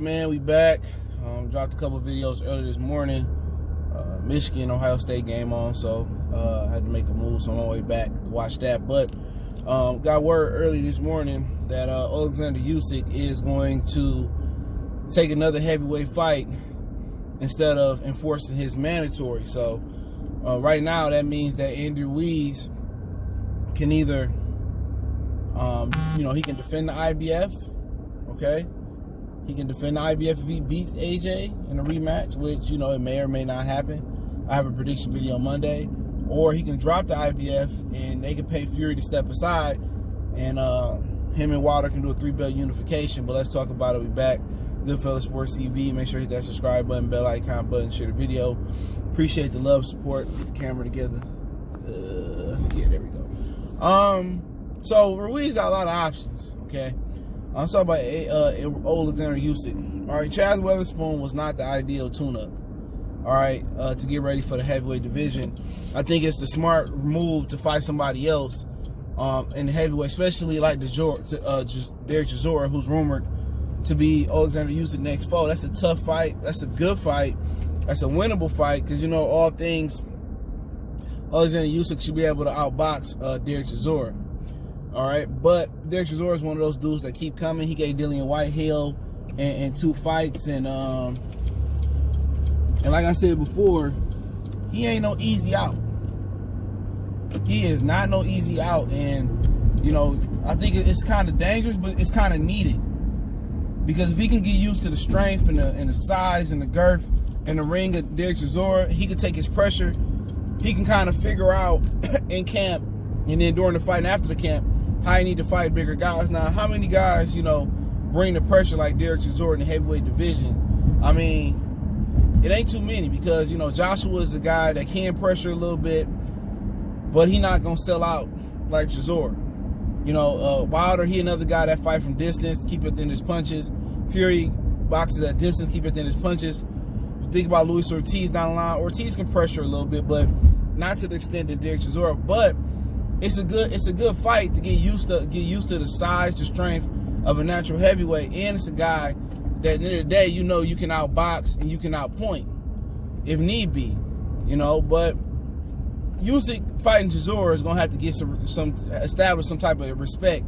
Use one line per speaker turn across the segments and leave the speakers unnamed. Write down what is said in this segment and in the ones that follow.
right, man, we back. Dropped a couple videos earlier this morning. Michigan, Ohio State game on, so I had to make a move, so I'm on my way back to watch that. But got word early this morning that Oleksandr Usyk is going to take another heavyweight fight instead of enforcing his mandatory. So right now, that means that Ruiz can either, he can defend the IBF, okay? He can defend the IBF if he beats AJ in a rematch, which, it may or may not happen. I have a prediction video on Monday. Or he can drop the IBF and they can pay Fury to step aside, and him and Wilder can do a 3-belt unification. But let's talk about it. We back. Goodfellas Sports TV. Make sure you hit that subscribe button, bell icon button, share the video. Appreciate the love, support. Get the camera together. Yeah, there we go. So Ruiz got a lot of options, okay? I'm talking about Oleksandr Usyk. All right, Chaz Weatherspoon was not the ideal tune-up, all right, to get ready for the heavyweight division. I think it's the smart move to fight somebody else in the heavyweight, especially like Dereck Chisora, who's rumored to be Oleksandr Usyk's next foe. That's a tough fight. That's a good fight. That's a winnable fight because, all things, Oleksandr Usyk should be able to outbox Dereck Chisora. All right, but Dereck Chisora is one of those dudes that keep coming. He gave Dillian Whitehill in 2 fights, and like I said before, he ain't no easy out. He is not no easy out, and I think it's kind of dangerous, but it's kind of needed, because if he can get used to the strength and the size and the girth and the ring of Dereck Chisora, he can take his pressure. He can kind of figure out in camp and then during the fight and after the camp how you need to fight bigger guys. Now, how many guys, bring the pressure like Dereck Chisora in the heavyweight division? I mean, it ain't too many, because, Joshua is a guy that can pressure a little bit, but he not going to sell out like Chisora. Wilder, he another guy that fight from distance, keep it in his punches. Fury boxes at distance, keep it in his punches. Think about Luis Ortiz down the line. Ortiz can pressure a little bit, but not to the extent that Dereck Chisora. But it's a good fight to get used to the size, the strength of a natural heavyweight, and it's a guy that at the end of the day, you can outbox and you can outpoint if need be, But Usyk fighting Chisora is gonna have to get establish some type of respect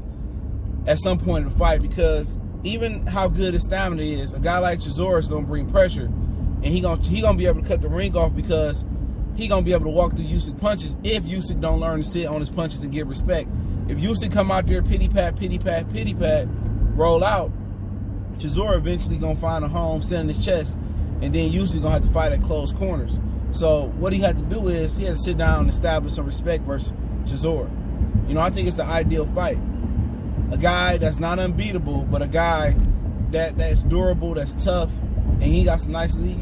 at some point in the fight, because even how good his stamina is, a guy like Chisora is gonna bring pressure, and he gonna be able to cut the ring off, because he gonna be able to walk through Usyk punches if Usyk don't learn to sit on his punches and get respect. If Usyk come out there pity pat, roll out, Chisora eventually gonna find a home, sit in his chest, and then Usyk gonna have to fight at close corners. So what he had to do is he had to sit down and establish some respect versus Chisora. I think it's the ideal fight. A guy that's not unbeatable, but a guy that's durable, that's tough, and he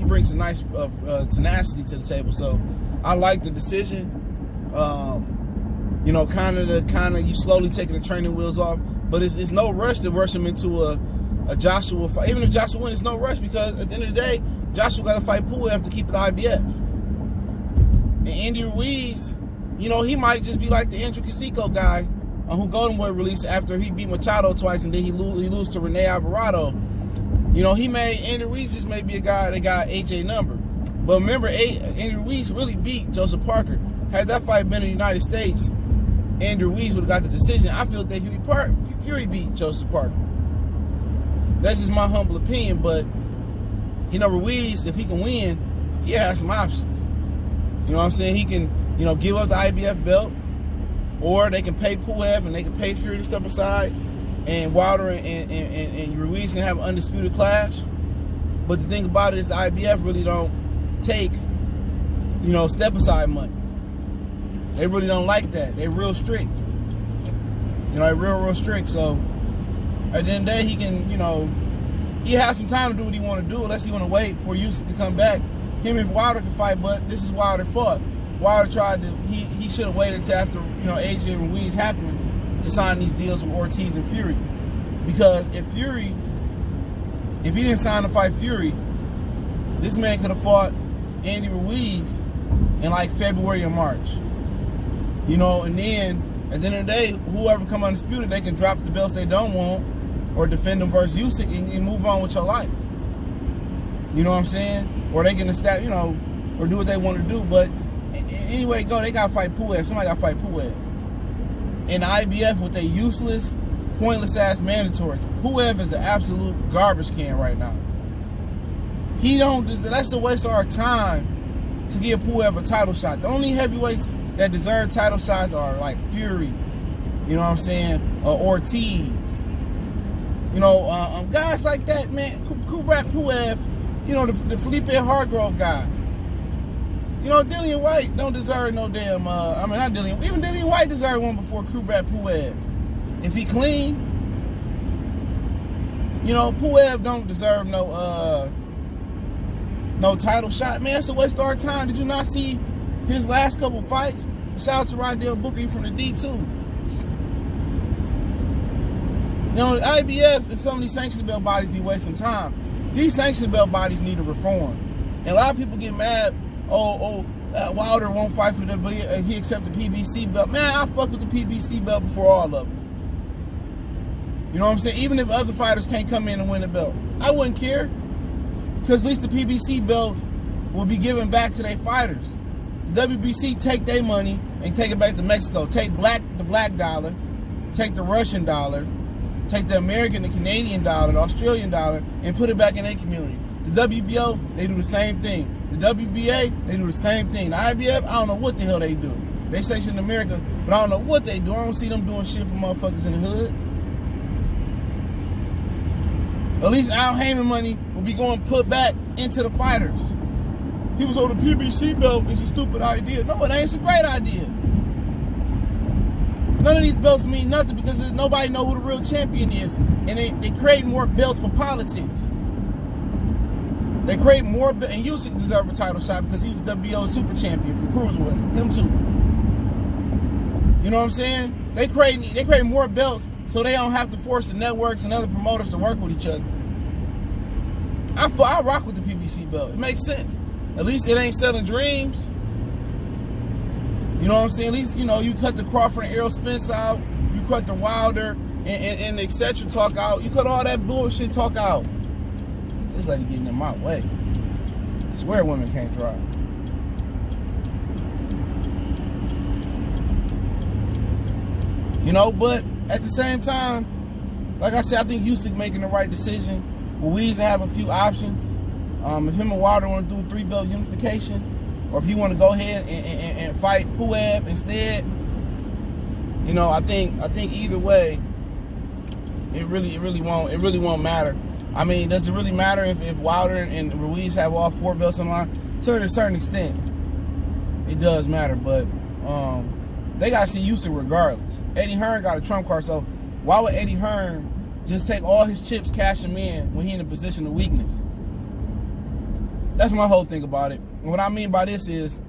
brings some nice tenacity to the table. So I like the decision. Kind of you slowly taking the training wheels off, but it's no rush to rush him into a Joshua fight. Even if Joshua wins, it's no rush, because at the end of the day, Joshua got to fight Pulev to keep the IBF. And Andy Ruiz, he might just be like the Andrew Casico guy who Golden Boy released after he beat Machado twice, and then he lose to Rene Alvarado. Andy Ruiz just may be a guy that got AJ number. But remember, Andy Ruiz really beat Joseph Parker. Had that fight been in the United States, Andy Ruiz would have got the decision. I feel that Fury beat Joseph Parker. That's just my humble opinion, but Ruiz, if he can win, he has some options. You know what I'm saying? He can, give up the IBF belt, or they can pay Pulev and they can pay Fury to step aside, and Wilder and Ruiz can have an undisputed clash. But the thing about it is, the IBF really don't take, step aside money. They really don't like that. They're real strict. They're real strict. So at the end of the day, he can, he has some time to do what he want to do, unless he want to wait for Usyk to come back. Him and Wilder can fight, but this is Wilder fought. Wilder tried to, he should have waited until after, AJ and Ruiz happened to sign these deals with Ortiz and Fury. Because if he didn't sign to fight Fury, this man could have fought Andy Ruiz in like February or March. And then at the end of the day, whoever come undisputed, they can drop the belts they don't want or defend them versus Usyk and move on with your life. You know what I'm saying? Or they can establish, you know, or do what they want to do. But anyway, they got to fight Puev. Somebody got to fight Puev. And the IBF with their useless, pointless-ass mandatories. Puev is an absolute garbage can right now. That's a waste of our time to give Puev a title shot. The only heavyweights that deserve title shots are like Fury, you know what I'm saying, Ortiz. You know, guys like that, man. Kubrat Puev, you know, the Felipe Hargrove guy. You know, Dillian White don't deserve no damn, not Dillian, even Dillian White deserved one before Kubrat Puev. If he clean, you know, Puev don't deserve no title shot. Man, it's a waste of our time. Did you not see his last couple fights? Shout out to Rydell Booker from the D2. You know, the IBF and some of these sanction belt bodies be wasting time. These sanction belt bodies need to reform. And a lot of people get mad, Wilder won't fight for he accept the PBC belt. Man, I fuck with the PBC belt before all of them. You know what I'm saying? Even if other fighters can't come in and win the belt, I wouldn't care. Because at least the PBC belt will be given back to their fighters. The WBC take their money and take it back to Mexico. Take the black dollar, take the Russian dollar, take the American, the Canadian dollar, the Australian dollar, and put it back in their community. The WBO, they do the same thing. The WBA, they do the same thing. The IBF, I don't know what the hell they do. They say shit in America, but I don't know what they do. I don't see them doing shit for motherfuckers in the hood. At least Al Heyman money will be going put back into the fighters. People say the PBC belt is a stupid idea. No, it ain't. It's a great idea. None of these belts mean nothing because nobody know who the real champion is. And they create more belts for politics. They create more, and Usyk deserves a title shot because he was WBO super champion from Cruiserweight. Him too. You know what I'm saying? They create more belts so they don't have to force the networks and other promoters to work with each other. I rock with the PBC belt. It makes sense. At least it ain't selling dreams. You know what I'm saying? At least, you know, you cut the Crawford and Errol Spence out. You cut the Wilder and etc. talk out. You cut all that bullshit talk out. This lady getting in my way. I swear women can't drive. You know, but at the same time, like I said, I think Usyk making the right decision. Ruiz have a few options. If him and Wilder want to do 3-belt unification, or if you want to go ahead and fight Puev instead, you know, I think either way, it really won't matter. I mean, does it really matter if Wilder and Ruiz have all 4 belts on the line? To a certain extent, it does matter, but they got to see Usyk regardless. Eddie Hearn got a trump card, so why would Eddie Hearn just take all his chips, cash them in when he in a position of weakness? That's my whole thing about it. And what I mean by this is,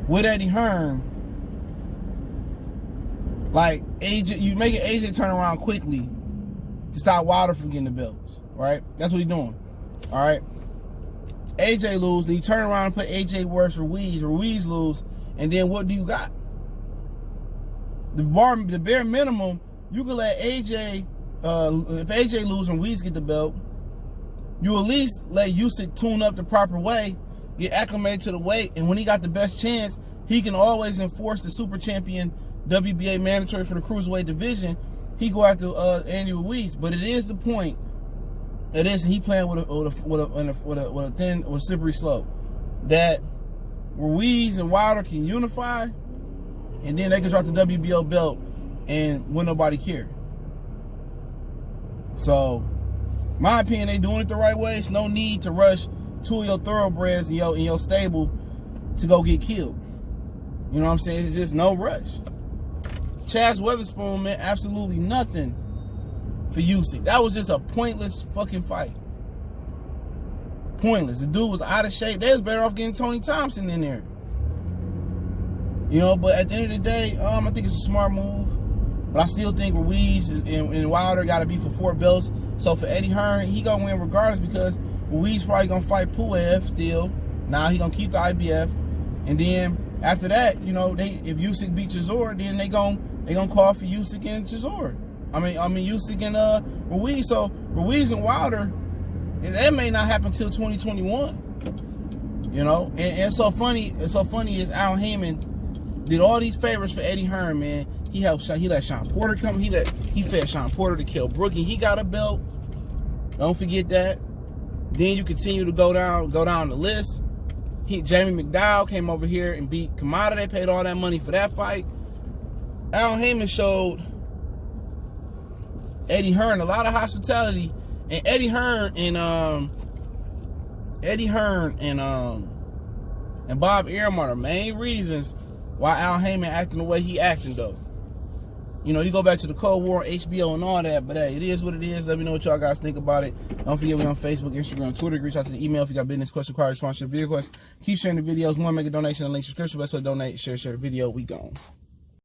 with Eddie Hearn, like AJ, you make AJ turn around quickly to stop Wilder from getting the belts, right? That's what he's doing, all right? AJ lose, then you turn around and put AJ versus Ruiz. Ruiz lose, and then what do you got? The bare minimum, you can let AJ, if AJ lose and Ruiz get the belt, you at least let Usyk tune up the proper way, get acclimated to the weight, and when he got the best chance, he can always enforce the super champion WBA mandatory for the cruiserweight division. He go after Andy Ruiz, but it is the point. It is, and he playing with a thin, slippery slope. That Ruiz and Wilder can unify, and then they can drop the WBO belt, and will nobody care. So, my opinion, they doing it the right way. It's no need to rush 2 of your thoroughbreds in your stable to go get killed. You know what I'm saying? It's just no rush. Chaz Weatherspoon meant absolutely nothing for Usyk. That was just a pointless fucking fight. Pointless. The dude was out of shape. They was better off getting Tony Thompson in there. You know, but at the end of the day, I think it's a smart move. But I still think Ruiz and Wilder got to be for 4 belts. So for Eddie Hearn, he going to win regardless because Ruiz probably going to fight Puev still. Now he going to keep the IBF. And then after that, you know, if Usyk beat Chisora, then they going to call for Usyk and Chisora. I mean Usyk and Ruiz. So Ruiz and Wilder, And that may not happen till 2021. You know, and so funny is Al Heyman did all these favors for Eddie Hearn, man. He let Sean Porter come. He fed Sean Porter to kill Brookie. He got a belt. Don't forget that. Then you continue to go down the list. Jamie McDowell came over here and beat Kamada. They paid all that money for that fight. Al Heyman showed Eddie Hearn a lot of hospitality, and Eddie Hearn and Bob Arum are the main reasons why Al Heyman acting the way he acting though. You know, you go back to the Cold War on HBO and all that, but hey, it is what it is. Let me know what y'all guys think about it. Don't forget we on Facebook, Instagram, Twitter. Reach out to the email if you got business questions, inquiries, sponsorship, video questions. Keep sharing the videos. Want to make a donation, the link, subscription. Best way to donate, share the video. We gone.